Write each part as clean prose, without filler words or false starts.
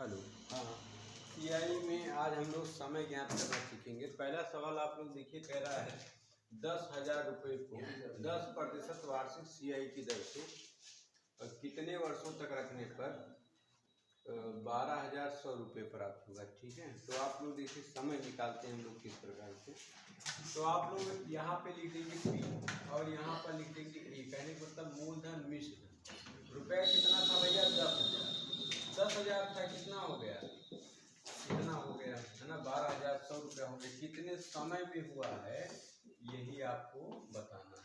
Hello. हाँ, CI में आज हम लोग समय ज्ञात करना सीखेंगे। पहला सवाल आप लोग देखिए, कह रहा है 10,000 रुपये को 10% वार्षिक सीआई की दर से और कितने वर्षों तक रखने पर 12,100 रुपये प्राप्त होगा। ठीक है, तो आप लोग देखिए समय निकालते हैं हम लोग किस प्रकार से। तो आप लोग यहाँ पे लिख देंगे पी और यहाँ पर लिख देंगे ए। कहने का मतलब मूलधन मिश्र रुपया कितना था भैया? 10,000। 10,000 था, कितना हो गया? कितना हो गया है ना? 12,100 रुपया हो गया। कितने समय में हुआ है यही आपको बताना है।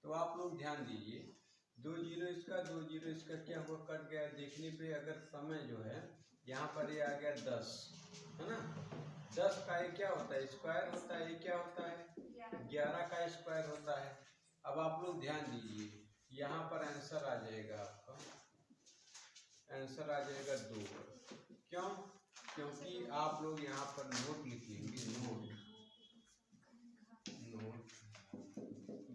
तो आप लोग ध्यान दीजिए, 2 जीरो इसका 2 जीरो इसका क्या हुआ? कट गया। देखने पे अगर समय जो है यहाँ पर ये आ गया 10, है ना? 10 का ये क्या होता है? स्क्वायर होता है। ये क्या होता है? 11 का स्क्वायर होता है। अब आप लोग ध्यान दीजिए, यहाँ पर आंसर आ जाएगा आपका, आंसर आ जाएगा 2। क्यों? क्योंकि आप लोग यहाँ पर नोट लिखेंगे। नोट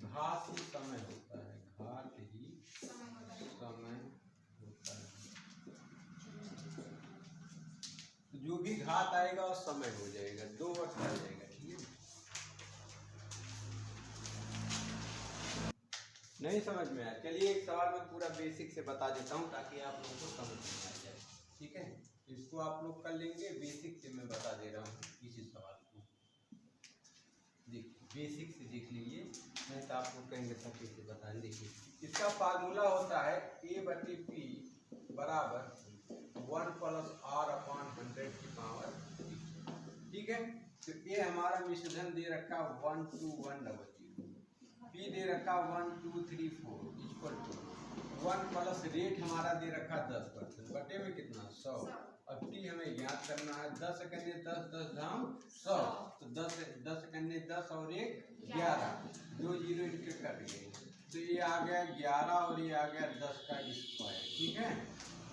घात ही समय होता है। घात ही समय होता है। तो जो भी घात आएगा और समय हो जाएगा, 2 वर्ष आ जाएगा। ठीक है, नहीं समझ में आया? चलिए एक सवाल मैं पूरा बेसिक से बता देता हूँ ताकि आप लोगों को समझ में आ जाए। ठीक है, इसको आप लोग कर लेंगे। बेसिक से मैं बता दे रहा हूँ इसी सवाल को। देखिए बेसिक से देख लीजिए, नहीं तो आप लोग कहेंगे सब कैसे बताएं। देखिए इसका फार्मूला होता है A/P बराबर 1 + R/100 की पावर। ठीक है, तो ये हमारा मिश्रधन दे रखा 12100, पी दे रखा 1234 इक्वल टू 1 प्लस रेट हमारा दे रखा 10% बटे में कितना? 100। अब टी हमें याद करना है। 10 कन्ने 10, 10 धाम 100, तो 10 कन्ने 10 और 1 11, 2 जीरो इनके कट गए। तो ये आ गया 11 और ये आ गया 10 का स्क्वायर। ठीक है,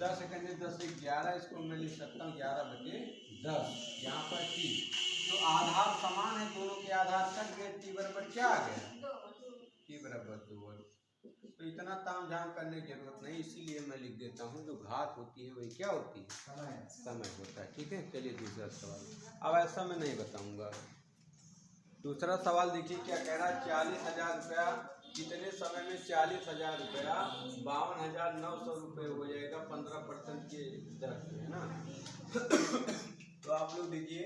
10 कन्ने 10 से 11, इसको मैं लिख सकता हूँ 11/10। यहाँ पर टी, तो आधार समान है, दोनों के आधार कट गए। टी बराबर क्या आ गया? टी बराबर 2। तो इतना ताम झाम करने की जरूरत नहीं, इसीलिए मैं लिख देता हूँ जो घात होती है वही क्या होती है? समय होता है। ठीक है, चलिए दूसरा सवाल। अब ऐसा मैं नहीं बताऊंगा। दूसरा सवाल देखिए क्या कह रहा है। 40,000 रुपया कितने समय में 40,000 रुपया 52,900 रुपये हो जाएगा 15% के दर से, है ना? तो आप लोग देखिए,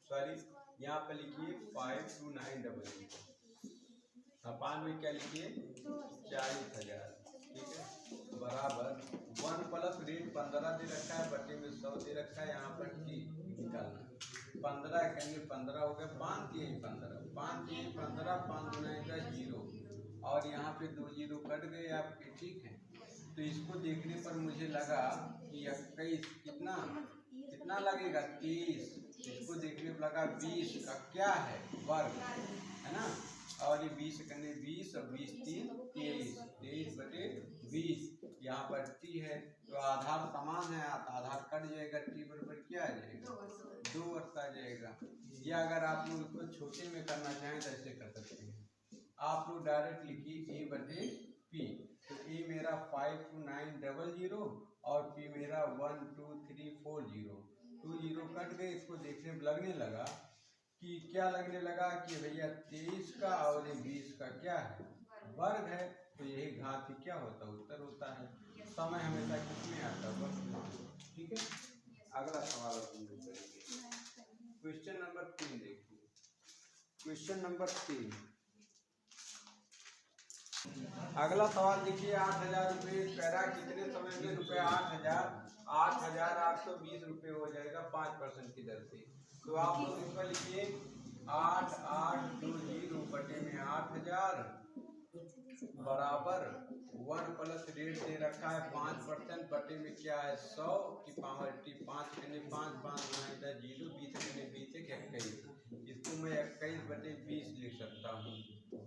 सॉरी यहाँ पर लिखिए 52900। अपान में क्या लिखिए? 40,000। ठीक है, बराबर 1 प्लस रेट 15 दे रखा है बटे में 100 दे रखा है। यहाँ पर टी निकालना 15 कहेंगे 15 हो गया, 5 3 15, 5 3 15, 5 दूना 0 और यहाँ पे 2 जीरो कट गए आपके। ठीक है, तो इसको देखने पर मुझे लगा कि 21 कितना कितना लगेगा? 30। इसको देखने पर लगा 20 का क्या है? वर्ग, है ना? और ये 20 करने 20 और 20 3 23, 23/20। यहाँ पर टी है, तो आधार समान है, आधार कट जाएगा। टी बराबर क्या आ जाएगा? 2 वर्ष आ जाएगा। या अगर आप लोग इसको छोटे में करना चाहें तो ऐसे कर सकते हैं। आप लोग डायरेक्ट लिखिए A/P। तो ए मेरा 52900 और पी मेरा 12340। 2 जीरो कट गए। इसको देखने में लगने लगा कि क्या लगने लगा कि भैया 23 का और 20 का क्या है? वर्ग है। तो यही घात ही क्या होता है? उत्तर होता है। समय हमेशा किसमें आता है? वर्ग में। ठीक है, अगला सवाल हम लोग करेंगे। क्वेश्चन नंबर 3 देखिए। क्वेश्चन नंबर 3, अगला सवाल देखिए। 8,000 रुपये पैरा कितने समय में रुपये 8,820 रुपये हो जाएगा 5% की दर से। तो आप लोग इस पर लिखिए 8820 बटे में 8,000 बराबर 1 प्लस रेट दे रखा है 5% बटे में क्या है? 100 की पावर टी। 5 कने 5, 5 गुना 0, 20 कने 20 21। इसको मैं 21/20 लिख सकता हूँ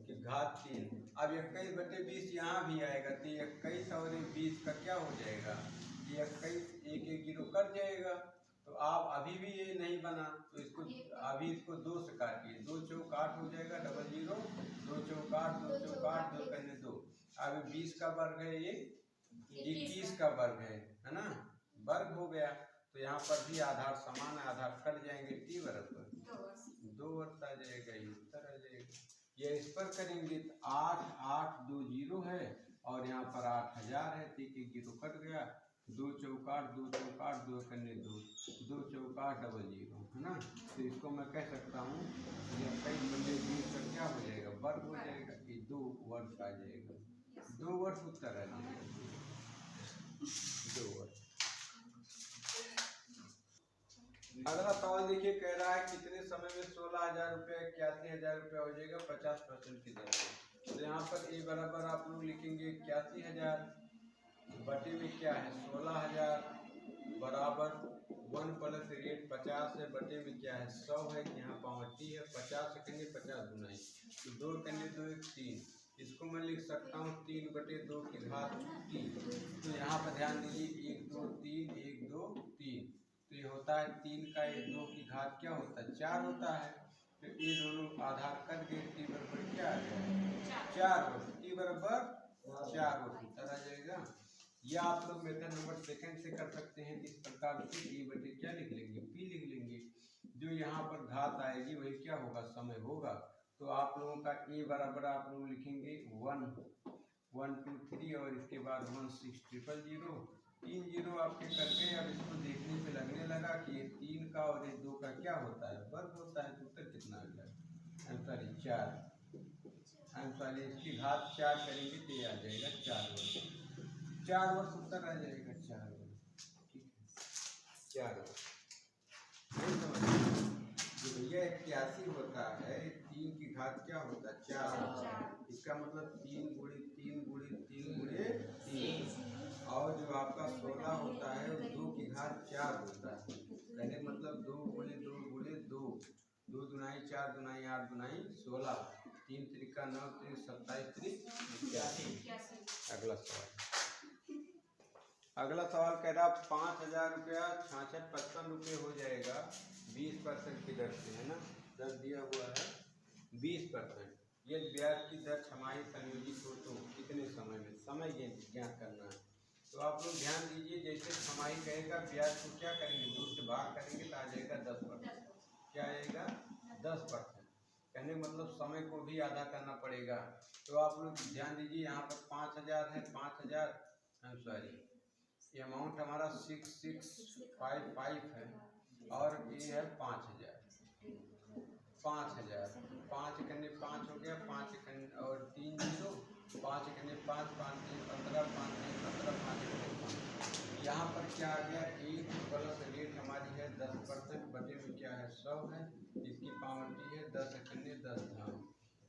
कि घात 3। अब 21/20 यहाँ भी आएगा, तो 21 और 20 का क्या हो जाएगा? ये 21 1 जीरो कट जाएगा। तो आप अभी भी ये नहीं बना, तो इसको अभी इसको 2 से काटिए। 2 चौक 8 हो जाएगा, 00 2 चौक 8, 2 चौक 8, 2 करने 2। अब 20 का वर्ग है, ये 21 का वर्ग है ना? वर्ग हो गया। तो यहाँ पर भी आधार समान है, आधार कट जाएंगे, टी बराबर 2 वर्ष आ जाएगा, ये उत्तर आ जाएगा। ये इस पर करेंगे तो 8820 है और यहाँ पर 8000 है, ठीक है, जीरो कट गया, 2 चौकाट 2 चौकाट 2 कन्ने 2 2 चौकाट 00 है ना। तो इसको मैं कह सकता हूँ ये कई बंदे 20 का क्या हो जाएगा, वर्ग हो जाएगा, ये 2 वर्ष आ जाएगा, 2 वर्ष उत्तर आ जाएगा, 2 वर्ष। अगला सवाल देखिए, कह रहा है कितने समय में 16,000 रुपये 81,000 रुपया हो जाएगा 50% की दर से। तो यहाँ पर ए बराबर आप लोग लिखेंगे 81,000 बटे में क्या है 16,000 बराबर 1 प्लस रेट 50 है, बटे में क्या है 100 है, यहाँ पावर टी है, 50 सेकेंड 50 गुनाई, तो 2 कन्ने 2 1 3, इसको मैं लिख सकता हूँ 3 बटे 2 की घात 3। तो यहाँ पर ध्यान दीजिए 1 2 3 1 2 3, तो ये होता है 3 का 1 2 की घात क्या होता है 4 होता है। तो ये दोनों आधार कर गए, टी बराबर क्या आ गया 4 वर्ष, टी बराबर 4 वर्ष उत्तर आ जाएगा। या आप लोग मेथड नंबर सेकंड से कर सकते हैं, इस प्रकार से ए बटे क्या लिख लेंगे पी लिख लेंगे, जो यहाँ पर घात आएगी वही क्या होगा समय होगा। तो आप लोगों का ए बराबर आप लोग लिखेंगे 1 1 2 3 और इसके बाद 1 6 0 0 3 0 आपके कर गए। अब इसको देखने पे लगने लगा कि ये 3 का और ये 2 का क्या होता है वर्ग होता है, तो उत्तर कितना आ गया आंसर 4, आंसर इसकी घात 4 करेंगे तो ये आ जाएगा 4 वर्ष, 4 वर्ष उत्तर आ जाएगा 4 वर्ष, ठीक है 4 वर्ष। जो भैया 81 होता है 3 की घात क्या होता है 4, इसका मतलब 3 गुणे 3 गुणे 3 गुणे 3, और जो आपका 16 होता है वो 2 की घात 4 होता है, कहने मतलब 2 गुणे 2 गुणे 2, 2 दुनाई 4 दुनाई 8 दुनाई 16, 3 त्रिका 9 3 27 3 81। अगला सवाल, अगला सवाल कह रहा 5,000 रुपया 6655 रुपये हो जाएगा 20% की दर से, है ना, दर दिया हुआ है 20%। ये ब्याज की दर छमाही संयोजित हो तो कितने समय में, समय ज्ञात करना है। तो आप लोग ध्यान दीजिए, जैसे छमाही कहेगा ब्याज को क्या करेंगे 2 से भाग करेंगे तो आ जाएगा 10%, क्या आएगा 10%, कहने मतलब समय को भी आधा करना पड़ेगा। तो आप लोग ध्यान दीजिए, यहाँ पर 5,000 है, 5,000 सॉरी ये अमाउंट हमारा 6655 है और ये है 5,000, 5,000 5 कन्ने 5 हो गया, 5 कन्ने और 3 0 5 कन्ने 5 5 3 15 5 3 15 5 कन्ने 5, यहाँ पर क्या आ गया 1 प्लस रेट हमारी है 10%, बटे में क्या है 100 है, इसकी पावर टी है 10 कन्ने 10 धाम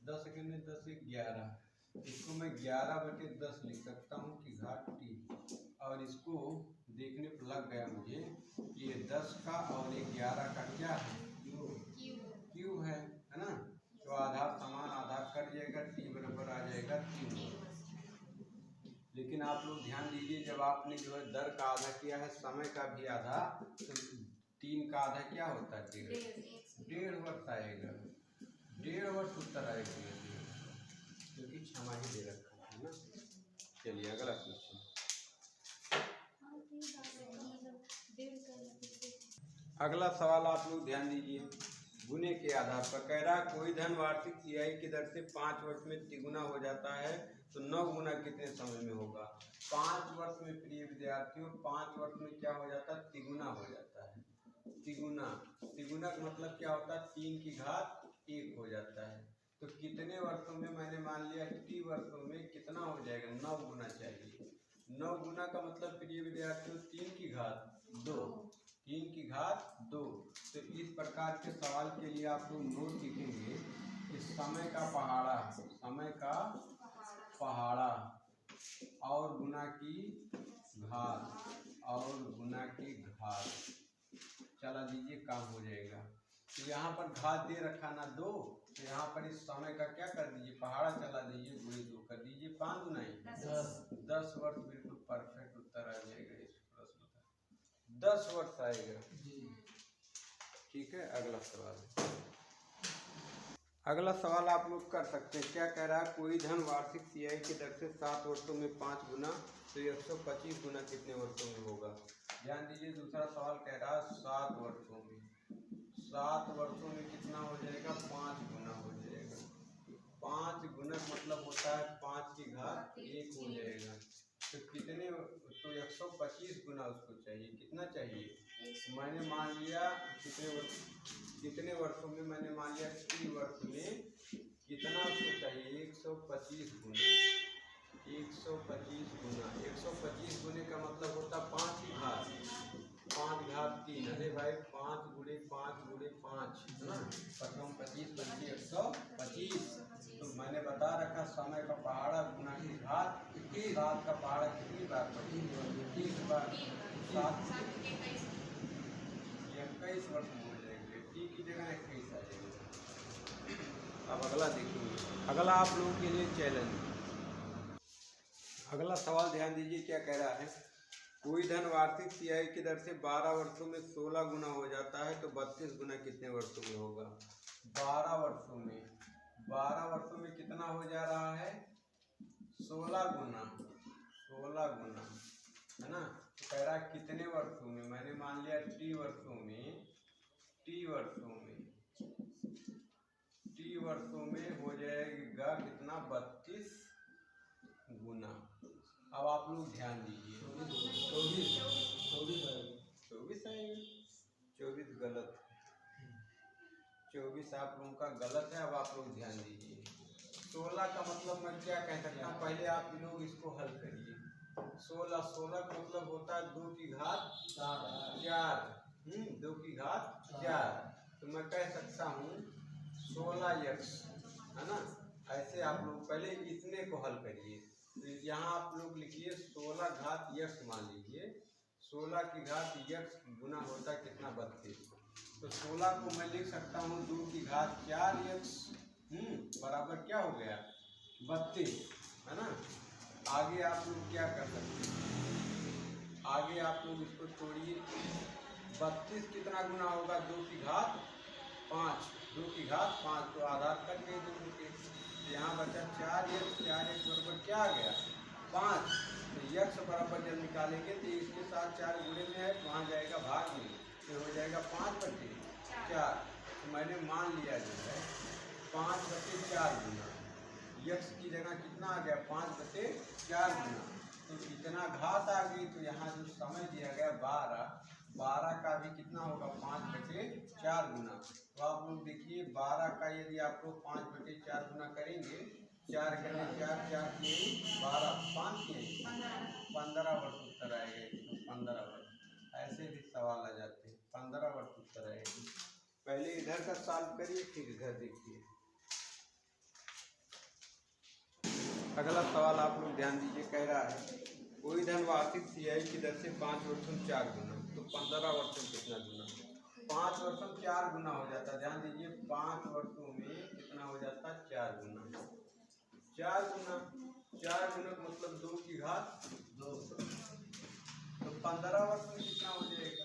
10 कन्ने 10 11, इसको मैं 11 बटे 10 लिख सकता हूँ कि घात टी, और इसको देखने पर लग गया मुझे ये 10 का और ये 11 का क्या है क्यू है ना, तो आधार समान आधार कट जाएगा, टी बराबर आ जाएगा 3 वर्ष। लेकिन आप लोग ध्यान दीजिए, जब आपने जो है दर का आधा किया है समय का भी आधा, तो 3 का आधा क्या होता है 1.5 वर्ष आएगा, 1.5 वर्ष उत्तर आएगा, क्योंकि छमाही दे रखा है ना। चलिए अगला क्वेश्चन, अगला सवाल आप लोग ध्यान दीजिए, गुने के आधार पर कह रहा है कोई धन वार्षिक सीआई की दर से 5 वर्ष में तिगुना हो जाता है तो 9 गुना कितने समय में होगा। 5 वर्ष में प्रिय विद्यार्थियों 5 वर्ष में क्या हो जाता है तिगुना हो जाता है, तिगुना, तिगुना का मतलब क्या होता है 3 की घात 1 हो जाता है। तो कितने वर्षों में, मैंने मान लिया टी वर्षों में कितना हो जाएगा 9 गुना चाहिए, 9 गुना का मतलब प्रिय विद्यार्थियों 3 की घात 2, 3 की घात 2। तो इस प्रकार के सवाल के लिए आप लोग नोट लिखेंगे कि समय का पहाड़ा, समय का पहाड़ा और गुना की घात और गुना की घात, चला दीजिए काम हो जाएगा। तो यहाँ पर घात दे रखा ना 2, तो यहाँ पर इस समय का क्या कर दीजिए पहाड़ा चला दीजिए, गुणे 2 कर दीजिए, 5 गुनाई 10 वर्ष, बिल्कुल परफेक्ट उत्तर आ जाएगा इस प्रश्न का, 10 वर्ष आएगा। ठीक है, अगला सवाल, अगला सवाल आप लोग कर सकते हैं, क्या कह रहा है कोई धन वार्षिक सीआई की दर से 7 वर्षों में 5 गुना, तो 125 गुना कितने वर्षों में होगा। ध्यान दीजिए, दूसरा सवाल कह रहा है 7 वर्षों में, 7 वर्षों में कितना हो जाएगा, 5 गुना हो जाएगा। 5 गुणक मतलब होता है 5 की घात 1 हो जाएगा। तो कितने, तो 125 गुना उसको चाहिए, कितना चाहिए, मैंने मान लिया कितने वर्षों में, मैंने मान लिया 3 वर्ष में कितना उसको चाहिए, 125 गुना। 125 गुना, 125 गुने का मतलब होता 5 की घात 5 घात 3। अरे भाई 5 गुणे 5 गुणे 5 है ना, 25 25 125। तो मैंने बता रखा समय का पहाड़ा गुना की घात 7 का पहाड़ा कितनी बार, 30 बार। 7 21 वर्ष में हो जाएंगे, टी की जगह 21 आ जाएगा। अब अगला देखेंगे, अगला आप लोगों के लिए चैलेंज। अगला सवाल ध्यान दीजिए क्या कह रहा है, कोई धन वार्षिक सीआई की दर से 12 वर्षों में 16 गुना हो जाता है तो 32 गुना कितने वर्षों में होगा। 12 वर्षों में, 12 वर्षों में कितना हो जा रहा है, 16 गुना, 16 गुना है ना। तो कह रहा है कितने वर्षों में, मैंने मान लिया टी वर्षों में, टी वर्षों में, टी वर्षों में हो जाएगा कितना, 32 गुना। अब आप लोग ध्यान दीजिए, 24 आएगा, 24 गलत, 24 आप लोगों का गलत है। अब आप लोग ध्यान दीजिए, 16 का मतलब मैं क्या कह सकता हूँ, पहले आप लोग इसको हल करिए। 16 का मतलब होता है 2 की घात 4, 2 की घात 4। तो मैं कह सकता हूँ 16x है ना। ऐसे आप लोग पहले इतने को हल करिए। तो यहाँ आप लोग लिखिए 16 घात x, मान लीजिए 16 की घात x गुना होता है कितना, 32। तो 16 को मैं लिख सकता हूँ 2 की घात 4x बराबर क्या हो गया, 32 है ना। आगे आप लोग क्या कर सकते हैं, आगे आप लोग इसको छोड़िए, 32 कितना गुना होगा, 2 की घात 5, 2 की घात 5, तो आधार कट गए 2 के। तो यहाँ बचा 4x, 4x बराबर क्या आ गया, 5। तो x बराबर जब निकालेंगे तो इसके साथ 4 गुणे में है, वहाँ जाएगा भाग में, तो हो जाएगा 5/4। तो मैंने मान लिया जो है 5/4 गुना, x की जगह कितना आ गया, 5/4 गुना। तो इतना घात आ गई, तो यहाँ जो समय दिया गया 12 का भी कितना होगा, 5/4 गुना। तो आप लोग देखिए 12 का यदि आप लोग 5/4 गुना करेंगे, 4 करें 4 4 के 12, 5 के 15 वर्ष उत्तर आएगा, 15 वर्ष। ऐसे भी सवाल आ जाते हैं, 15 वर्ष उत्तर आएगी। पहले इधर का सॉल्व करिए फिर इधर देखिए। अगला सवाल आप लोग ध्यान दीजिए, कह रहा है कोई धन वार्षिक सीआई की दर से 5 वर्षों में 4 गुना, तो 15 वर्षों में कितना गुना, 5 वर्षों में 4 गुना हो जाता है। ध्यान दीजिए 5 वर्षों में कितना हो जाता है, 4 गुना, 4 गुना, 4 गुना मतलब 2 की घात 2। तो 15 वर्ष में कितना हो जाएगा,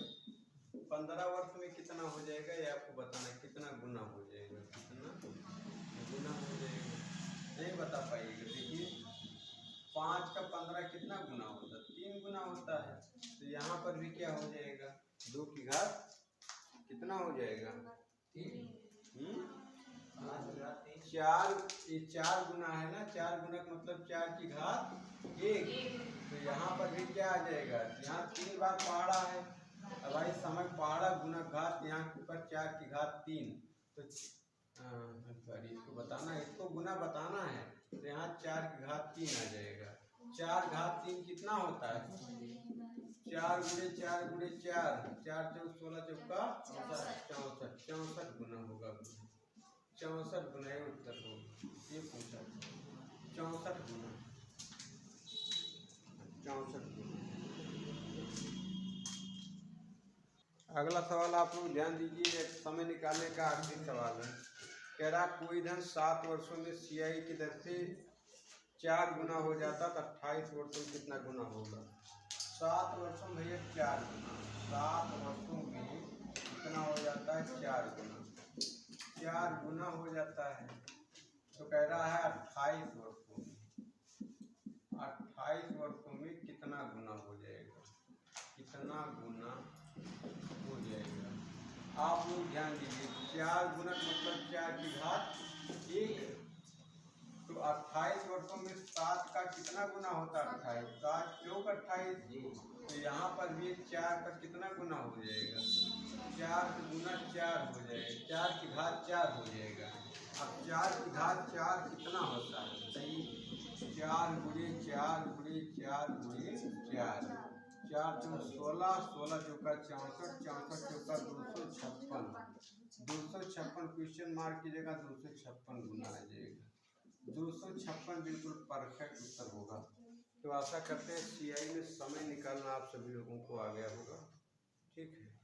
15 वर्ष में कितना हो जाएगा, ये आपको बताना है, कितना गुना हो जाएगा, कितना गुना हो जाएगा, नहीं बता पाइएगा। देखिए 5 का 15 कितना गुना होता है, 3 गुना होता है। तो यहाँ पर भी क्या हो जाएगा, 2 की घात कितना हो जाएगा, 4, ये 4 गुना है ना, 4 गुना का मतलब 4 की घात 1। तो यहाँ पर भी क्या आ जाएगा, यहाँ 3 बार पहाड़ा है। अब भाई समय पहाड़ा गुना घात, यहाँ के ऊपर 4 की घात 3। तो सॉरी, इसको बताना है, इसको गुना बताना है। तो यहाँ 4 की घात 3 आ जाएगा। 4 घात 3 कितना होता है, 4 गुणे 4 गुणे 4, 4 चौक 16 चौका 64, 64 गुना होगा, 64 गुना ये उत्तर होगा। ये पूछा 64 गुना, 64 गुना। अगला सवाल आप लोग ध्यान दीजिए, समय निकालने का आखिरी सवाल है। कह रहा कोई धन 7 वर्षों में सीआई की दर से 4 गुना हो जाता तो 28 वर्षों में कितना गुना होगा। 7 वर्षों में भैया 4 गुना, 7 वर्षों में कितना हो जाता है, 4 गुना, 4 गुना हो जाता है। तो कह रहा है 28 वर्षों में, 28 वर्षों में कितना गुना हो जाएगा, कितना कितना गुना हो जाएगा। आप लोग ध्यान दीजिए, 4 गुणक मतलब 4 की घात 1। तो 28 वर्षों में 7 का कितना गुना होता है? 28। 7 चौक 28। तो यहाँ पर भी 4 का कितना गुना हो जाएगा? 4 का गुना 4 हो जाएगा, 4 की घात 4 हो जाएगा। अब 4 की घात 4 कितना होता है? बताइए। 4 गुणे 4 गुणे 4 गुणे 4, 4 चौक 16, 16 चौका 64, 64 चौका 256, 256 क्वेश्चन मार्क की जगह 256 गुना आ जाएगा। 256 बिल्कुल परफेक्ट उत्तर होगा। तो आशा करते हैं CI में समय निकालना आप सभी लोगों को आ गया होगा। ठीक है।